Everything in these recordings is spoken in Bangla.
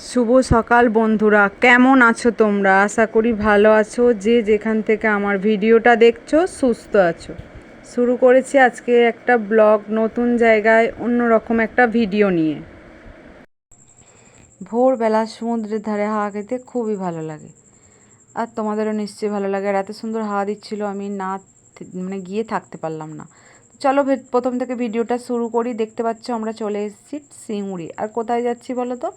শুভ সকাল বন্ধুরা, কেমন আছো তোমরা? আশা করি ভালো আছো। যে যেখান থেকে আমার ভিডিওটা দেখছো সুস্থ আছো। শুরু করেছি আজকে একটা ব্লগ, নতুন জায়গায় অন্যরকম একটা ভিডিও নিয়ে। ভোরবেলা সমুদ্রের ধারে হাওয়া খেতে খুবই ভালো লাগে, আর তোমাদেরও নিশ্চয়ই ভালো লাগে। আর এত সুন্দর হাওয়া দিচ্ছিল, আমি না মানে গিয়ে থাকতে পারলাম না। চলো প্রথম থেকে ভিডিওটা শুরু করি। দেখতে পাচ্ছ আমরা চলে এসেছি সিঙ্গুরি। আর কোথায় যাচ্ছি বলো তো?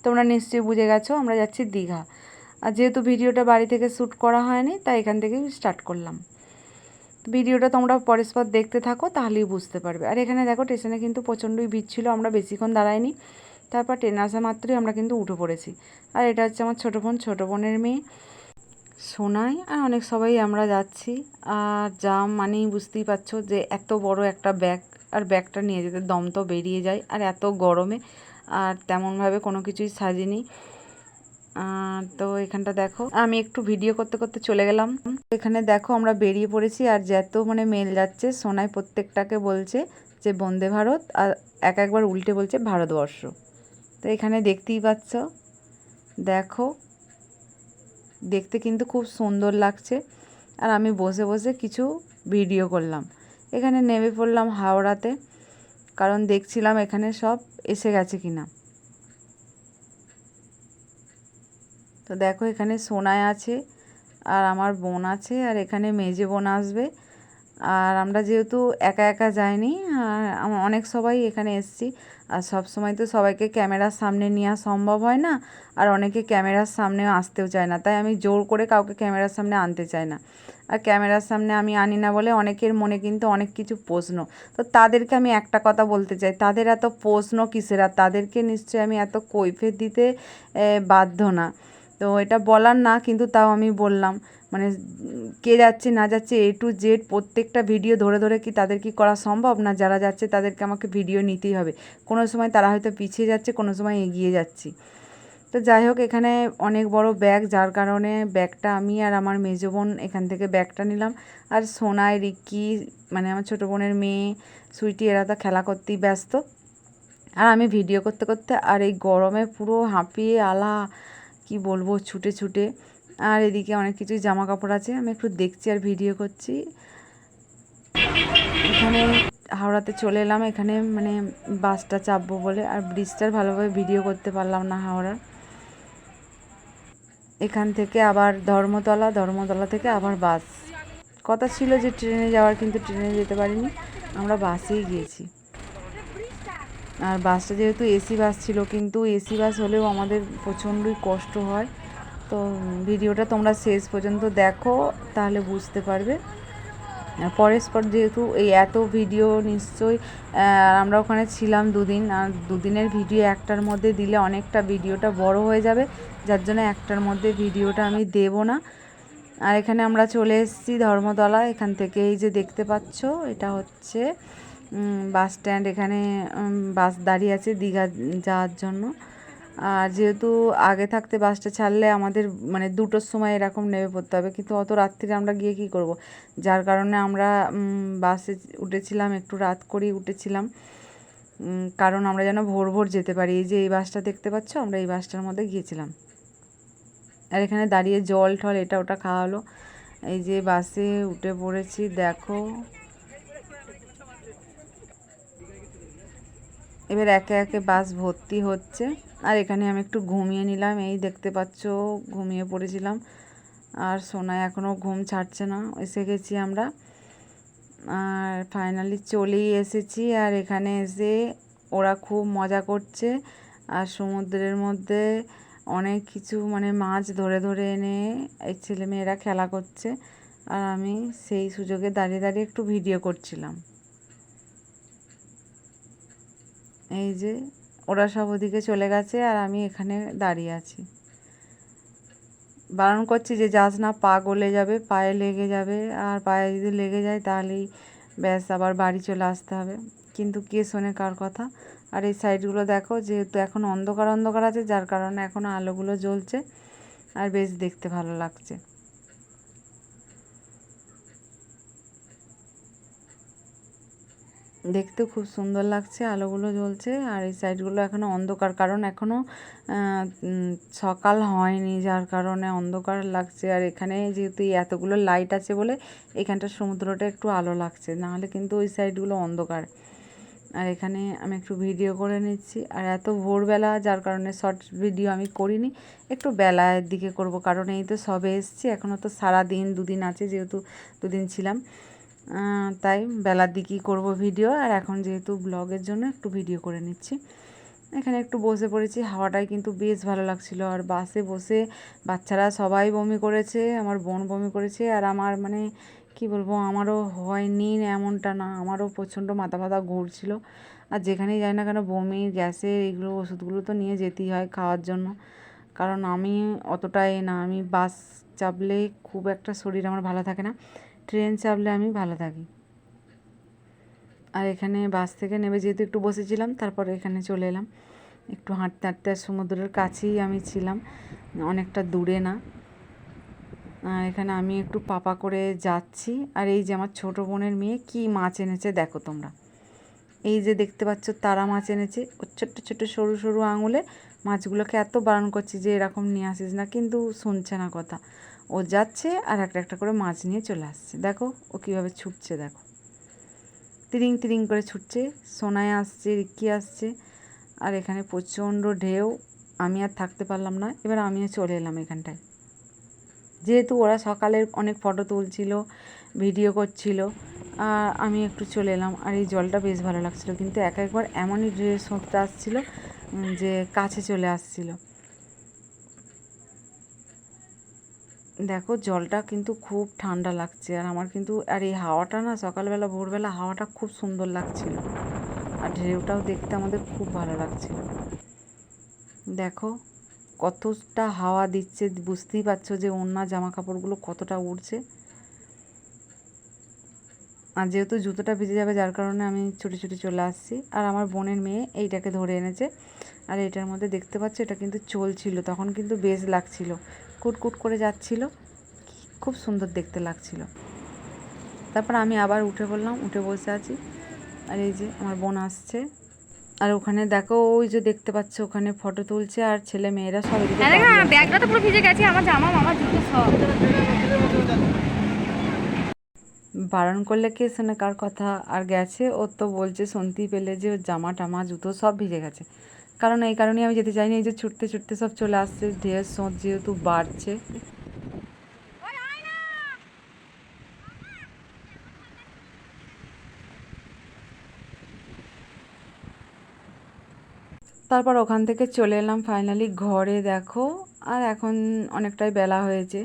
তোমরা নিশ্চয়ই বুঝে গেছো, আমরা যাচ্ছি দীঘা। আর যেহেতু ভিডিওটা বাড়ি থেকে শ্যুট করা হয়নি, তাই এখান থেকেই স্টার্ট করলাম। ভিডিওটা তোমরা পরস্পর দেখতে থাকো, তাহলেই বুঝতে পারবে। আর এখানে দেখো স্টেশনে কিন্তু প্রচণ্ডই ভিড় ছিল, আমরা বেশিক্ষণ দাঁড়াইনি। তারপর ট্রেন আসা মাত্রই আমরা কিন্তু উঠে পড়েছি। আর এটা হচ্ছে আমার ছোটো বোনের মেয়ে সোনাই, আর অনেক সবাই আমরা যাচ্ছি। আর জাম মানেই বুঝতেই পারছো যে এত বড় একটা ব্যাগ, আর ব্যাগটা নিয়ে যেতে দম তো বেরিয়ে যায়, আর এত গরমে আর তেমনভাবে কোনো কিছুই সাজিনি। তো এখানটা দেখো, আমি একটু ভিডিও করতে করতে চলে গেলাম। এখানে দেখো আমরা বেরিয়ে পড়েছি, আর যত মানে মেল যাচ্ছে সোনাই প্রত্যেকটাকে বলছে যে বন্দে ভারত, আর একবার উল্টে বলছে ভারতবর্ষ। তো এখানে দেখতেই পাচ্ছ, দেখো দেখতে কিন্তু খুব সুন্দর লাগছে। আর আমি বসে বসে কিছু ভিডিও করলাম। এখানে নেমে পড়লাম হাওড়াতে, কারণ দেখছিলাম এখানে সব এসে গেছে কিনা। তো দেখো এখানে সোনাই আছে, আর আমার বোন আছে, আর এখানে মেজে বোন আসবে। আর আমরা যেহেতু একা একা যাইনি, আর অনেক সবাই এখানে এসেছি। আর সব সময় তো সবাইকে ক্যামেরার সামনে নেওয়া সম্ভব হয় না, আর অনেকে ক্যামেরার সামনেও আসতেও চায় না, তাই আমি জোর করে কাউকে ক্যামেরার সামনে আনতে চাই না। আর ক্যামেরার সামনে আমি আনি না বলে অনেকের মনে কিন্তু অনেক কিছু প্রশ্ন। তো তাদেরকে আমি একটা কথা বলতে চাই, তাদের এত প্রশ্ন কিসের? আর তাদেরকে নিশ্চয়ই আমি এত কৈফিয়ত দিতে বাধ্য না। তো এটা বলার না, কিন্তু তাও আমি বললাম। মানে কে যাচ্ছে না যাচ্ছে A to Z প্রত্যেকটা ভিডিও ধরে ধরে কি তাদের কি করা সম্ভব? না, যারা যাচ্ছে তাদেরকে আমাকে ভিডিও নিতেই হবে। কোনো সময় তারা হয়তো পিছিয়ে যাচ্ছে, কোনো সময় এগিয়ে যাচ্ছি। তো যাই হোক, এখানে অনেক বড় ব্যাগ, যার কারণে ব্যাগটা আমি আর আমার মেজো বোন এখান থেকে ব্যাগটা নিলাম। আর সোনাই, রিক্কি মানে আমার ছোটো বোনের মেয়ে সুইটি, এরা তো খেলা করতেই ব্যস্ত। আর আমি ভিডিও করতে করতে আর এই গরমে পুরো হাঁপিয়ে আলা, কি বলবো, ছুটে ছুটে। আর এদিকে অনেক কিছুই জামা কাপড় আছে, আমি একটু দেখছি আর ভিডিও করছি। এখানে হাওড়াতে চলে এলাম, এখানে মানে বাসটা চাপবো বলে। আর ব্রিজটার ভালোভাবে ভিডিও করতে পারলাম না হাওড়ার। এখান থেকে আবার ধর্মতলা থেকে আবার বাস। কথা ছিল যে ট্রেনে যাওয়ার, কিন্তু ট্রেনে যেতে পারিনি, আমরা বাসেই গিয়েছি। আর বাসটা যেহেতু এসি বাস ছিল, কিন্তু এসি বাস হলেও আমাদের প্রচণ্ডই কষ্ট হয়। তো ভিডিওটা তোমরা শেষ পর্যন্ত দেখো, তাহলে বুঝতে পারবে। পরস্পর যেহেতু এই এত ভিডিও নিশ্চয়ই, আমরা ওখানে ছিলাম 2 দিন, আর 2 দিনের ভিডিও একটার মধ্যে দিলে অনেকটা ভিডিওটা বড় হয়ে যাবে, যার জন্য একটার মধ্যে ভিডিওটা আমি দেব না। আর এখানে আমরা চলে এসেছি ধর্মতলা। এখান থেকে এই যে দেখতে পাচ্ছ, এটা হচ্ছে বাস স্ট্যান্ড। এখানে বাস দাঁড়িয়ে আছে দীঘা যাওয়ার জন্য। আর যেহেতু আগে থাকতে বাসটা ছাড়লে আমাদের মানে 2টোর সময় এরকম নেমে পড়তে হবে, কিন্তু অত রাত্রিরে আমরা গিয়ে কী করব? যার কারণে আমরা বাসে উঠেছিলাম, একটু রাত করেই উঠেছিলাম, কারণ আমরা যেন ভোর ভোর যেতে পারি। এই যে এই বাসটা দেখতে পাচ্ছ, আমরা এই বাসটার মধ্যে গিয়েছিলাম। আর এখানে দাঁড়িয়ে জল ঠল এটা ওটা খাওয়া হলো। এই যে বাসে উঠে পড়েছি, দেখো এবার একে একে বাস ভর্তি হচ্ছে। আর এখানে আমি একটু ঘুমিয়ে নিলাম, এই দেখতে পাচ্ছ ঘুমিয়ে পড়েছিলাম। আর সোনাই এখনও ঘুম ছাড়ছে না। এসে গেছি আমরা, আর ফাইনালি চলেই এসেছি। আর এখানে এসে ওরা খুব মজা করছে, আর সমুদ্রের মধ্যে অনেক কিছু মানে মাছ ধরে ধরে এনে এই ছেলেমেয়েরা খেলা করছে, আর আমি সেই সুযোগে দাঁড়িয়ে দাঁড়িয়ে একটু ভিডিও করছিলাম। এই যে ওরা সব ওদিকে চলে গেছে, আর আমি এখানে দাঁড়িয়ে আছি। বারণ করছি যে যাস না, পা গলে যাবে, পায়ে লেগে যাবে, আর পায়ে যদি লেগে যায় তাহলেই ব্যাস আবার বাড়ি চলে আসতে হবে। কিন্তু কে শোনে কার কথা? আর এই সাইডগুলো দেখো, যেহেতু এখন অন্ধকার অন্ধকার আছে, যার কারণে এখনও আলোগুলো জ্বলছে, আর বেশ দেখতে ভালো লাগছে। দেখতেও খুব সুন্দর লাগছে, আলোগুলো জ্বলছে। আর এই সাইডগুলো এখনও অন্ধকার, কারণ এখনও সকাল হয়নি, যার কারণে অন্ধকার লাগছে। আর এখানে যেহেতু এতগুলো লাইট আছে বলে এখানটা সমুদ্রটা একটু আলো লাগছে, নাহলে কিন্তু ওই সাইডগুলো অন্ধকার। আর এখানে আমি একটু ভিডিও করে নিচ্ছি। আর এত ভোরবেলা, যার কারণে শর্ট ভিডিও আমি করিনি, একটু বেলার দিকে করব, কারণ এই তো সবে এসছি, এখনও তো সারা দিন 2 দিন আছে, যেহেতু 2 দিন ছিলাম, তাই বেলার দিকেই করব ভিডিও। আর এখন যেহেতু ব্লগের জন্য একটু ভিডিও করে নিচ্ছি। এখানে একটু বসে পড়েছি, হাওয়াটাই কিন্তু বেশ ভালো লাগছিল। আর বাসে বসে বাচ্চারা সবাই বমি করেছে, আমার বোন বমি করেছে। আর আমার মানে কি বলবো, আমারও হয়নি এমনটা না, আমারও প্রচণ্ড মাথা ব্যথা ঘুরছিল। আর যেখানেই যাই না কেন বমি, গ্যাসের এইগুলো ওষুধগুলো তো নিয়ে যেতেই হয় খাওয়ার জন্য, কারণ আমি অতটাই না, আমি বাস চাপলে খুব একটা শরীর আমার ভালো থাকে না, ট্রেন চাপলে আমি ভালো থাকি। আর এখানে বাস থেকে নেমে যেহেতু একটু বসেছিলাম, তারপরে এখানে চলে এলাম একটু হাঁটতে হাঁটতে। সমুদ্রের কাছেই আমি ছিলাম, অনেকটা দূরে না। এখানে আমি একটু পাপা করে যাচ্ছি। আর এই যে আমার ছোটো বোনের মেয়ে কি মাছ এনেছে দেখো তোমরা, এই যে দেখতে পাচ্ছ তারা মাছ এনেছে। ও ছোট্ট ছোট্ট সরু সরু আঙুলে মাছগুলোকে এত বারণ করছি যে এরকম নিয়ে আসিস না, কিন্তু শুনছে না কথা। ও যাচ্ছে আর একটা একটা করে মাছ নিয়ে চলে আসছে। দেখো ও কীভাবে ছুটছে, দেখো তিরিং তিরিং করে ছুটছে। সোনায় আসছে, রিক্কি আসছে। আর এখানে প্রচণ্ড ঢেউ, আমি আর থাকতে পারলাম না, এবার আমিও চলে এলাম এখানটায়। যেহেতু ওরা সকালের অনেক ফটো তুলছিল, ভিডিও করছিল, আর আমি একটু চলে এলাম। আর এই জলটা বেশ ভালো লাগছিলো, কিন্তু এক একবার এমনই ড্রেস স্রোতটা আসছিলো যে কাছে চলে আসছিল। দেখো জলটা কিন্তু খুব ঠান্ডা লাগছে, আর আমার কিন্তু, আর এই হাওয়াটা না, সকালবেলা ভোরবেলা হাওয়াটা খুব সুন্দর লাগছিল। আর ঢেউটাও দেখতে আমাদের খুব ভালো লাগছিল। দেখো কতটা হাওয়া দিচ্ছে, বুঝতেই পারছো যে ওড়না জামা কাপড়গুলো কতটা উড়ছে। আর যেহেতু জুতোটা ভিজে যাবে, যার কারণে আমি ছুটে ছুটে চলে আসছি। আর আমার বোনের মেয়ে এইটাকে ধরে এনেছে। আর এটার মধ্যে দেখতে পাচ্ছ এটা কিন্তু চলছিল, তখন কিন্তু বেশ লাগছিল, কুটকুট করে যাচ্ছিল, খুব সুন্দর দেখতে লাগছিল। তারপর আমি আবার উঠে পড়লাম, উঠে বসে আছি। আর এই যে আমার বোন আসছে। আর ওখানে দেখো ওই যে দেখতে পাচ্ছ ওখানে ফটো তুলছে, আর ছেলে মেয়েরা সব এদিকে দাঁড়িয়ে আছে। ব্যাগটা তো পুরো ভিজে গেছে, আমার জামা মামা জুতো সব। বারণ করলে কে শোনে কার কথা। আর গেছে, ও তো বলছে শুনতেই পেলে যে ওর জামা টামা জুতো সব ভিজে গেছে। কারণ এই কারণেই আমি যেতে চাইনি, এই যে ছুটতে ছুটতে সব চলে আসছে, ঢেউয়ের স্রোত যেহেতু বাড়ছে। তারপর ওখান থেকে চলে এলাম ফাইনালি ঘরে। দেখো আর এখন অনেকটাই বেলা হয়েছে,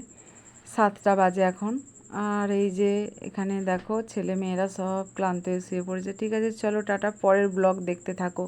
7টা বাজে এখন। আর এই যে এখানে দেখো ছেলে মেয়েরা সব ক্লান্ত হয়ে শুয়ে পড়েছে। ঠিক আছে চলো টাটা, পরের ব্লগ দেখতে থাকো।